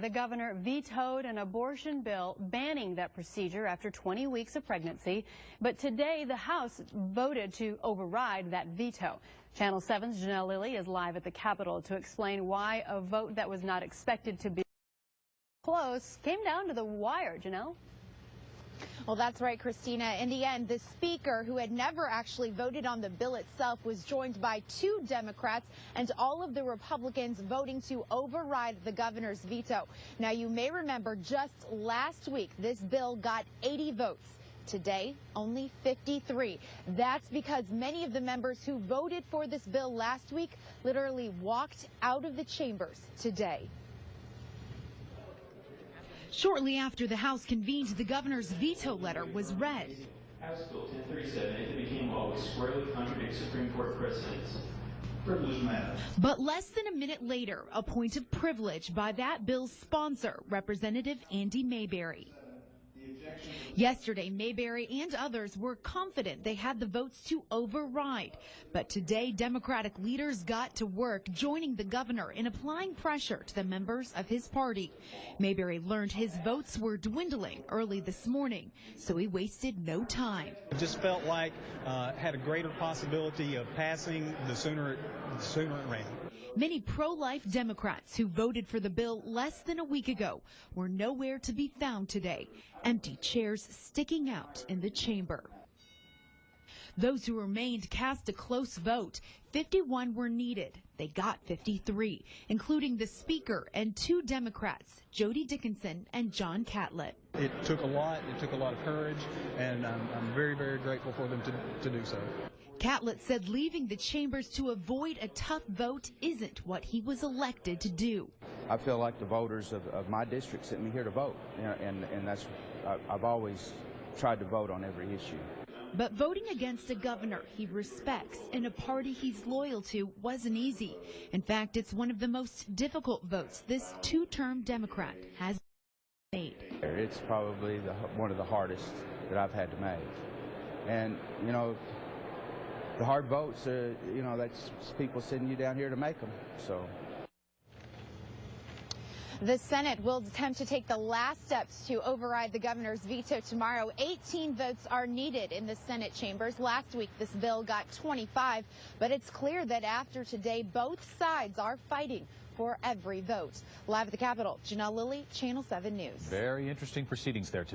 the governor vetoed an abortion bill banning that procedure after 20 weeks of pregnancy. But today, the House voted to override that veto. Channel 7's Janelle Lilley is live at the Capitol to explain why a vote that was not expected to be close came down to the wire. Janelle? Well, that's right, Christina. In the end, the speaker, who had never actually voted on the bill itself, was joined by 2 Democrats and all of the Republicans voting to override the governor's veto. Now, you may remember just last week, this bill got 80 votes. Today, only 53. That's because many of the members who voted for this bill last week literally walked out of the chambers today. Shortly after the House convened, the governor's veto letter was read. House Bill 1037, if it became law, would squarely contradict Supreme Court precedents. Privilege matters. But less than a minute later, a point of privilege by that bill's sponsor, Representative Andy Mayberry. Yesterday, Mayberry and others were confident they had the votes to override. But today, Democratic leaders got to work joining the governor in applying pressure to the members of his party. Mayberry learned his votes were dwindling early this morning, so he wasted no time. It just felt like had a greater possibility of passing the sooner it ran. Many pro-life Democrats who voted for the bill less than a week ago were nowhere to be found today, empty chairs sticking out in the chamber. Those who remained cast a close vote. 51 were needed. They got 53, including the Speaker and 2 Democrats, Jody Dickinson and John Catlett. It took a lot. It took a lot of courage, and I'm very, very grateful for them to do so. Catlett said leaving the chambers to avoid a tough vote isn't what he was elected to do. I feel like the voters of my district sent me here to vote, and that's I've always tried to vote on every issue. But voting against a governor he respects in a party he's loyal to wasn't easy. In fact, it's one of the most difficult votes this 2-term Democrat has made. It's probably one of the hardest that I've had to make. And, you know, the hard votes, you know, that's people sending you down here to make them. So. The Senate will attempt to take the last steps to override the governor's veto tomorrow. 18 votes are needed in the Senate chambers. Last week, this bill got 25, but it's clear that after today, both sides are fighting for every vote. Live at the Capitol, Janelle Lilley, Channel 7 News. Very interesting proceedings there today.